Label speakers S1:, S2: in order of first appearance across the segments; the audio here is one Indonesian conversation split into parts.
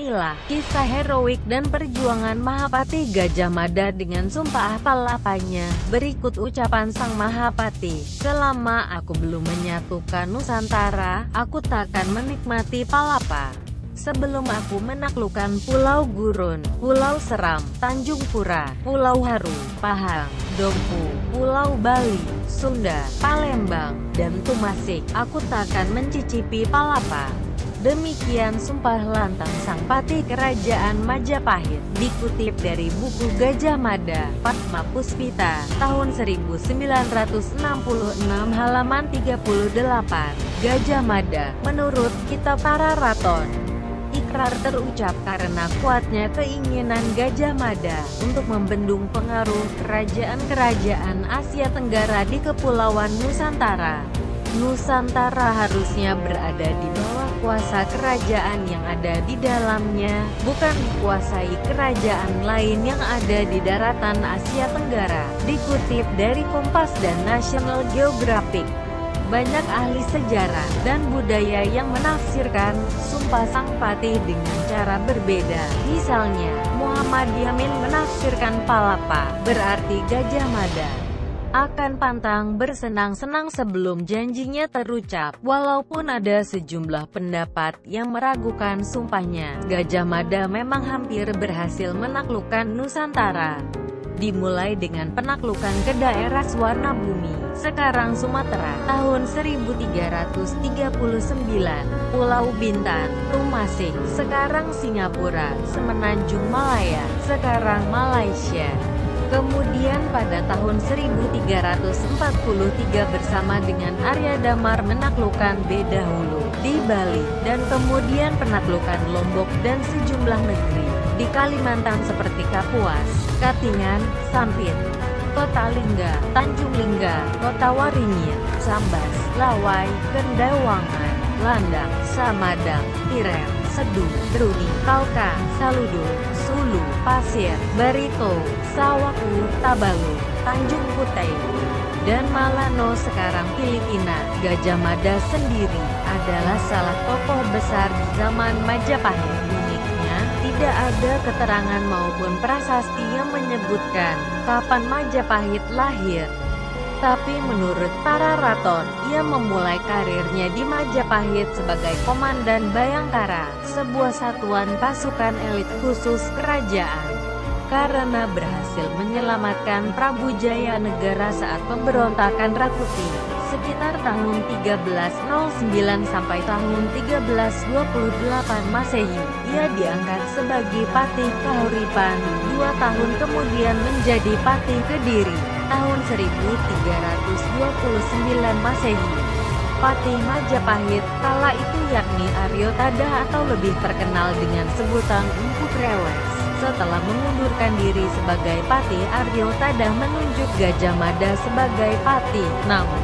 S1: Inilah kisah heroik dan perjuangan Mahapati Gajah Mada dengan sumpah palapanya. Berikut ucapan sang Mahapati, "Selama aku belum menyatukan Nusantara, aku takkan menikmati palapa. Sebelum aku menaklukkan Pulau Gurun, Pulau Seram, Tanjung Pura, Pulau Haru, Pahang, Dompu, Pulau Bali, Sunda, Palembang, dan Tumasik, aku takkan mencicipi palapa." Demikian sumpah lantang sang patih kerajaan Majapahit, dikutip dari buku Gajah Mada, Padma Puspita, tahun 1966 halaman 38. Gajah Mada, menurut kitab Pararaton, ikrar terucap karena kuatnya keinginan Gajah Mada untuk membendung pengaruh kerajaan-kerajaan Asia Tenggara di Kepulauan Nusantara. Nusantara harusnya berada di bawah kuasa kerajaan yang ada di dalamnya, bukan dikuasai kerajaan lain yang ada di daratan Asia Tenggara. Dikutip dari Kompas dan National Geographic. Banyak ahli sejarah dan budaya yang menafsirkan sumpah sang patih dengan cara berbeda. Misalnya, Muhammad Yamin menafsirkan palapa berarti Gajah Mada akan pantang bersenang-senang sebelum janjinya terucap. Walaupun ada sejumlah pendapat yang meragukan sumpahnya, Gajah Mada memang hampir berhasil menaklukkan Nusantara. Dimulai dengan penaklukan ke daerah Suwarna Bumi, sekarang Sumatera, tahun 1339, Pulau Bintan, Tumasik, sekarang Singapura, Semenanjung Malaya, sekarang Malaysia. Kemudian pada tahun 1343 bersama dengan Arya Damar menaklukkan Bedahulu di Bali, dan kemudian penaklukan Lombok dan sejumlah negeri di Kalimantan seperti Kapuas, Katingan, Sampit, Kota Lingga, Tanjung Lingga, Kota Waringin, Sambas, Lawai, Kendawangan, Landang, Samadang, Tiren, Sedu, Druni, Kalka, Saludu, Sulu, Pasir, Barito, Sawaku, Tabalu, Tanjung Kutai, dan Malano sekarang Filipina. Gajah Mada sendiri adalah salah tokoh besar di zaman Majapahit. Uniknya, tidak ada keterangan maupun prasasti yang menyebutkan kapan Majapahit lahir. Tapi menurut Pararaton, ia memulai karirnya di Majapahit sebagai Komandan Bayangkara, sebuah satuan pasukan elit khusus kerajaan. Karena berhasil menyelamatkan Prabu Jayanegara saat pemberontakan Rakuti, sekitar tahun 1309 sampai tahun 1328 Masehi, ia diangkat sebagai Patih Kahuripan. 2 tahun kemudian menjadi Patih Kediri, tahun 1329 Masehi. Patih Majapahit kala itu yakni Aryo Tadah atau lebih terkenal dengan sebutan Empu Trewes. Setelah mengundurkan diri sebagai Patih, Aryo Tadah menunjuk Gajah Mada sebagai Patih. Namun,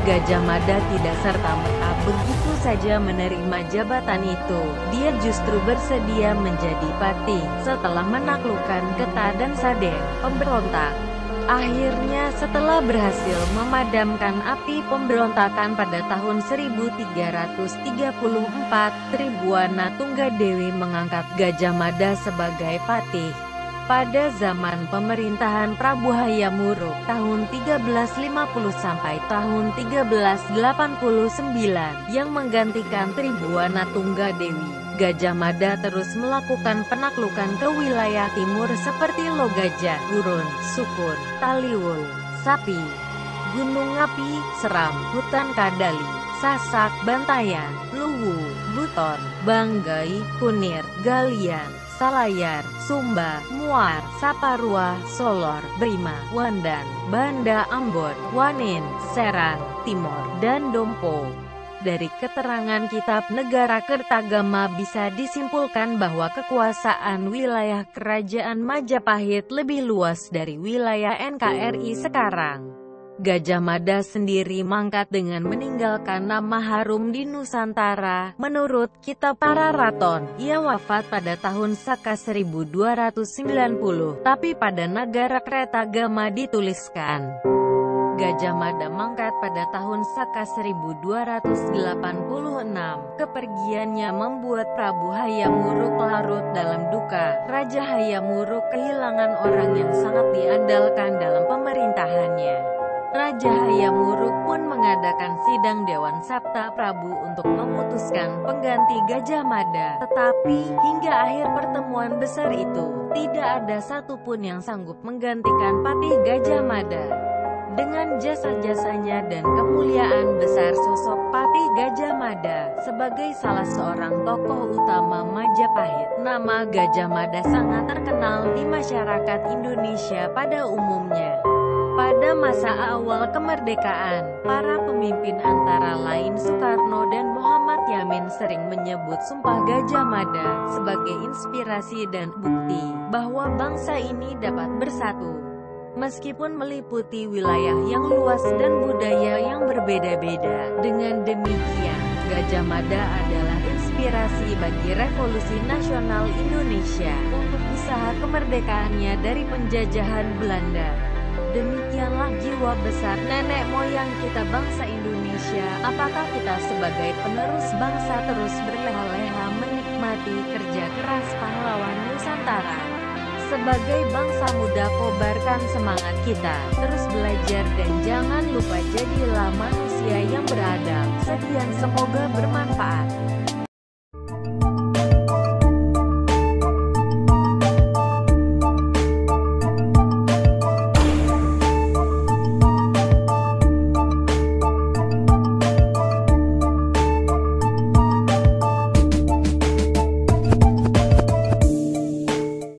S1: Gajah Mada tidak serta-merta begitu saja menerima jabatan itu. Dia justru bersedia menjadi patih setelah menaklukkan Geta dan Sadeng, pemberontak. Akhirnya setelah berhasil memadamkan api pemberontakan pada tahun 1334, Tribuana Tunggadewi mengangkat Gajah Mada sebagai patih. Pada zaman pemerintahan Prabu Hayam Wuruk tahun 1350 sampai tahun 1389 yang menggantikan Tribuana Tunggadewi, Gajah Mada terus melakukan penaklukan ke wilayah timur seperti Logajah, Gurun, Sukun, Taliwul, Sapi, Gunung Api, Seram, Hutan Kadali, Sasak, Bantayan, Luwu, Buton, Banggai, Kunir, Galian, Salayar, Sumba, Muar, Saparua, Solor, Brima, Wandan, Banda Ambon, Wanin, Serang, Timor, dan Dompo. Dari keterangan kitab Negara Kertagama bisa disimpulkan bahwa kekuasaan wilayah kerajaan Majapahit lebih luas dari wilayah NKRI sekarang. Gajah Mada sendiri mangkat dengan meninggalkan nama harum di Nusantara. Menurut kitab Pararaton, ia wafat pada tahun Saka 1290, tapi pada Nagara Kertagama dituliskan Gajah Mada mangkat pada tahun Saka 1286. Kepergiannya membuat Prabu Hayam Wuruk larut dalam duka. Raja Hayam Wuruk kehilangan orang yang sangat diandalkan dalam pemerintahannya. Raja Hayam Wuruk pun mengadakan sidang Dewan Sabta Prabu untuk memutuskan pengganti Gajah Mada. Tetapi, hingga akhir pertemuan besar itu, tidak ada satupun yang sanggup menggantikan Patih Gajah Mada. Dengan jasa-jasanya dan kemuliaan besar sosok Patih Gajah Mada sebagai salah seorang tokoh utama Majapahit, nama Gajah Mada sangat terkenal di masyarakat Indonesia pada umumnya. Pada masa awal kemerdekaan, para pemimpin antara lain Soekarno dan Muhammad Yamin sering menyebut Sumpah Gajah Mada sebagai inspirasi dan bukti bahwa bangsa ini dapat bersatu. Meskipun meliputi wilayah yang luas dan budaya yang berbeda-beda, dengan demikian, Gajah Mada adalah inspirasi bagi revolusi nasional Indonesia untuk usaha kemerdekaannya dari penjajahan Belanda. Demikianlah jiwa besar nenek moyang kita bangsa Indonesia. Apakah kita sebagai penerus bangsa terus berleha-leha menikmati kerja keras pahlawan Nusantara? Sebagai bangsa muda, kobarkan semangat kita, terus belajar dan jangan lupa jadilah manusia yang beradab. Sekian, semoga bermanfaat.